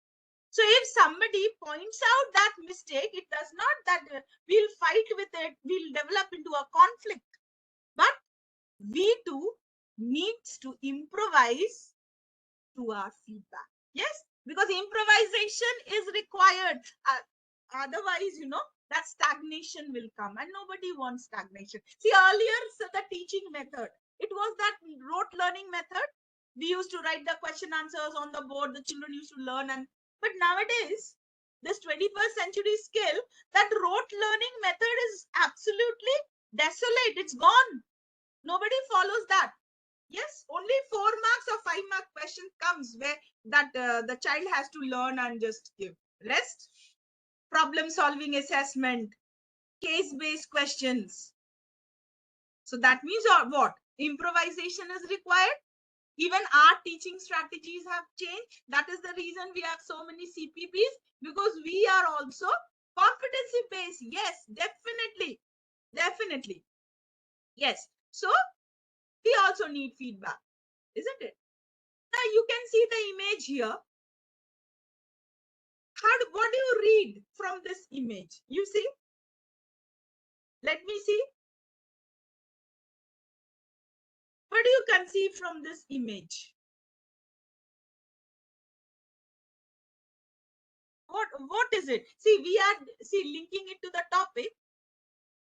So if somebody points out that mistake, it does not that we'll fight with it, we'll develop into a conflict. But we too needs to improvise through our feedback. Yes, because improvisation is required. Otherwise, that stagnation will come, and nobody wants stagnation. See, earlier, so the teaching method, it was that rote learning method. We used to write the question answers on the board. The children used to learn, but nowadays, this 21st century skill, that rote learning method is absolutely desolate. It's gone. Nobody follows that. Yes, only 4 marks or 5 mark question comes where that the child has to learn and just give. Rest, problem solving assessment, case based questions. So that means what? Improvisation is required. Even our teaching strategies have changed. That is the reason we have so many CPPs, because we are also competency based. Yes, definitely. Definitely. Yes. So we also need feedback, isn't it? Now you can see the image here. What do you read from this image? You see? Let me see. What do you conceive from this image? What is it? See, we are linking it to the topic.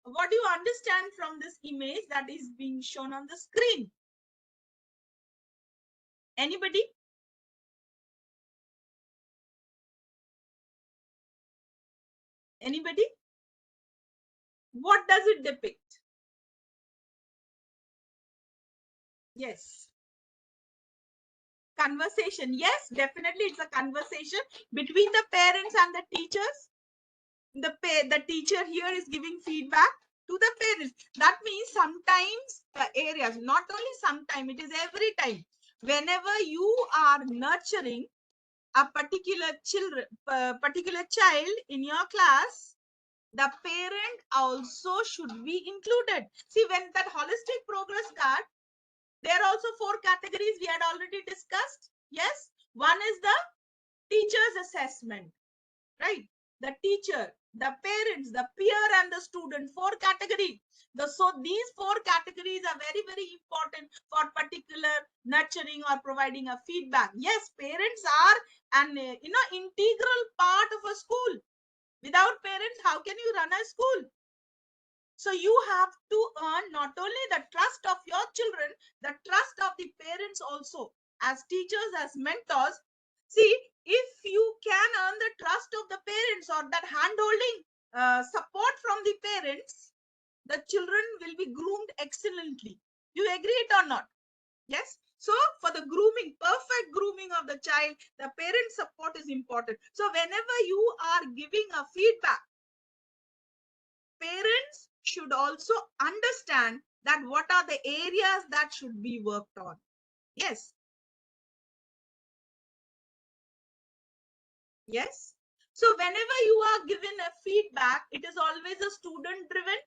What do you understand from this image that is being shown on the screen? Anybody? Anybody? What does it depict? Yes. Conversation. Yes, definitely it's a conversation between the parents and the teachers. The teacher here is giving feedback to the parents. That means sometimes the areas, not only sometime, it is every time. Whenever you are nurturing a particular child in your class, the parent also should be included. See, when that holistic progress card, there are also 4 categories we had already discussed. Yes, one is the teacher's assessment, right? The teacher, the parents, the peer, and the student. 4 categories. So these 4 categories are very, very important for particular nurturing or providing a feedback. Yes, parents are an integral part of a school. Without parents, how can you run a school? So you have to earn not only the trust of your children, the trust of the parents also. As teachers, as mentors, see, if you can earn the trust of the parents or that hand-holding support from the parents, the children will be groomed excellently. You agree it or not? Yes. So for the grooming, perfect grooming of the child, the parent support is important. So whenever you are giving a feedback, parents should also understand that what are the areas that should be worked on. Yes. Yes. So whenever you are given a feedback, it is always a student driven.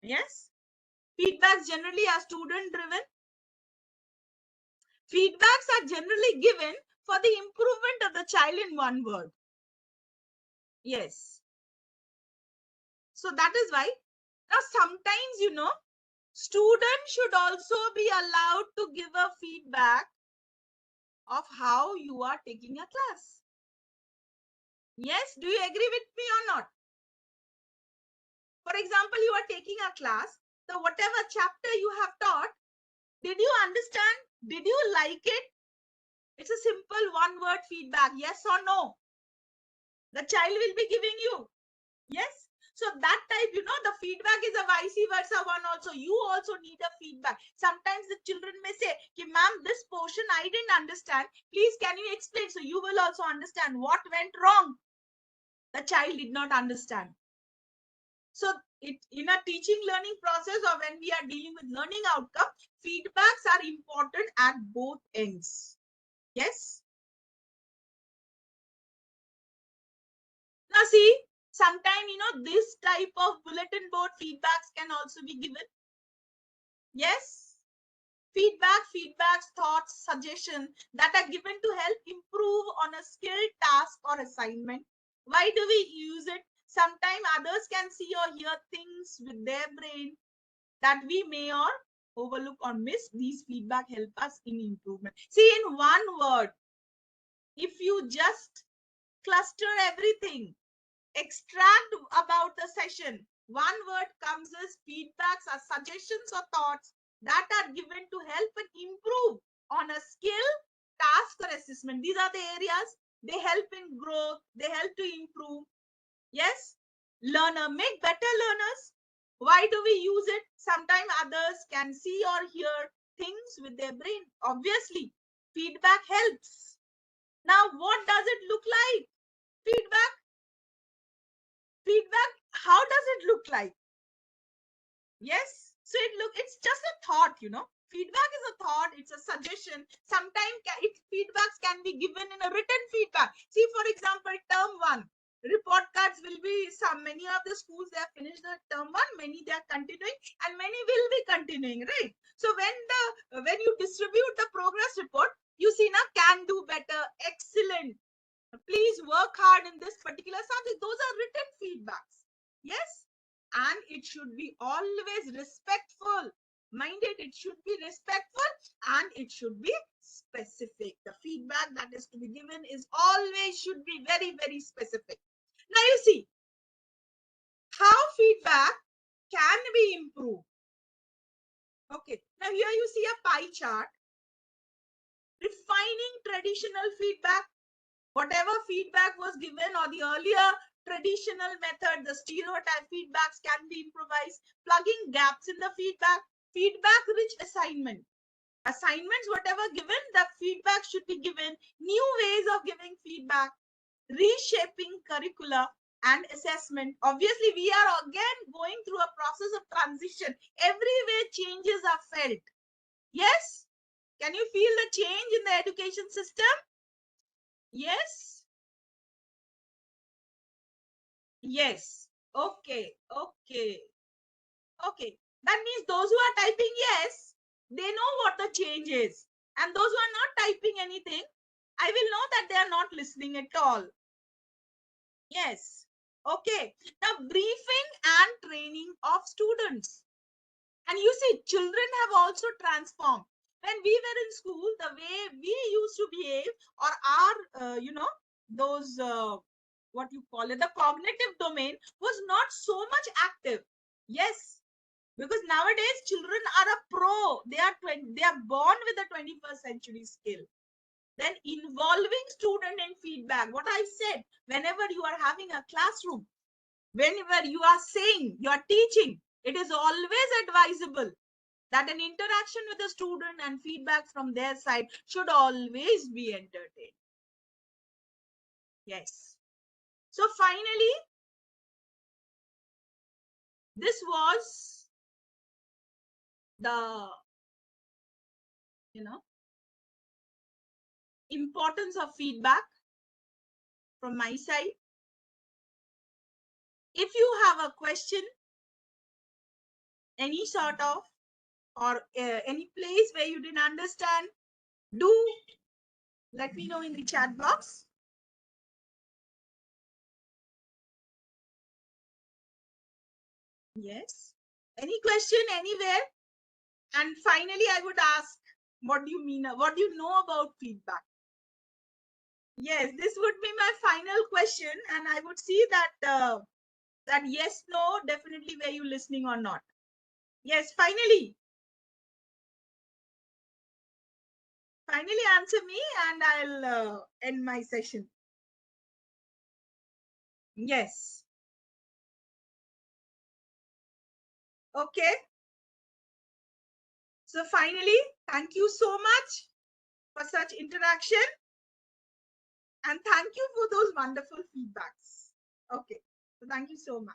Yes. Feedbacks generally are student driven. Feedbacks are generally given for the improvement of the child in one word. Yes. So that is why now sometimes, students should also be allowed to give a feedback of how you are taking a class. Yes, do you agree with me or not? For example, you are taking a class, so whatever chapter you have taught, did you understand? Did you like it? It's a simple one word feedback, yes or no. The child will be giving you. Yes. So that type, the feedback is a vice versa one also. You also need a feedback. Sometimes the children may say, ma'am, this portion I didn't understand. Please, can you explain? So you will also understand what went wrong. The child did not understand. So in a teaching learning process or when we are dealing with learning outcome, feedbacks are important at both ends. Yes. Now see, sometimes, this type of bulletin board feedbacks can also be given. Yes. Feedbacks, thoughts, suggestions that are given to help improve on a skill, task, or assignment. Why do we use it? Sometimes others can see or hear things with their brain that we may or overlook or miss. These feedback help us in improvement. See, in one word, if you just cluster everything, extract about the session, one word comes as feedbacks or suggestions or thoughts that are given to help and improve on a skill, task, or assessment. These are the areas they help in growth, they help to improve. Yes, learner, make better learners. Why do we use it? Sometimes others can see or hear things with their brain. Obviously, feedback helps. Now, what does it look like? Feedback. Feedback, how does it look like? Yes. So it's just a thought, Feedback is a thought, it's a suggestion. Sometimes feedbacks can be given in a written feedback. See, for example, term 1. Report cards will be many of the schools, they have finished the term 1, many they are continuing, and many will be continuing, right? So when you distribute the progress report, you see now, can do better, excellent, please work hard in this particular subject. Those are written feedbacks. Yes, and it should be always respectful. Mind it should be respectful and it should be specific. The feedback that is to be given is always should be very, very specific. Now you see how feedback can be improved. Okay, now here you see a pie chart. Refining traditional feedback. Whatever feedback was given or the earlier traditional method, the stereotype feedbacks can be improvised. Plugging gaps in the feedback. Feedback rich assignment. Assignments, whatever given, the feedback should be given. New ways of giving feedback. Reshaping curricula and assessment. Obviously, we are again going through a process of transition. Everywhere changes are felt. Yes? Can you feel the change in the education system? Yes? Yes. Okay. Okay. Okay. That means those who are typing yes, they know what the change is. And those who are not typing anything, I will know that they are not listening at all. Yes. Okay. Now, briefing and training of students. And you see, children have also transformed. When we were in school, the way we used to behave, or our, those, what you call it, the cognitive domain was not so much active. Yes, because nowadays children are a pro. They are born with a 21st century skill. Then involving student in feedback. What I said, whenever you are having a classroom, whenever you are saying, you are teaching, it is always advisable that an interaction with the student and feedback from their side should always be entertained. Yes. So finally, this was the, importance of feedback from my side. If you have a question, any sort of, or any place where you didn't understand, do let me know in the chat box. Yes. Any question anywhere? And finally, I would ask, what do you mean? What do you know about feedback? Yes, this would be my final question, and I would see that that yes, no, definitely were you listening or not. Yes, finally answer me, and I'll end my session. Yes. Okay. So finally, thank you so much for such interaction, and thank you for those wonderful feedbacks. Okay. So thank you so much.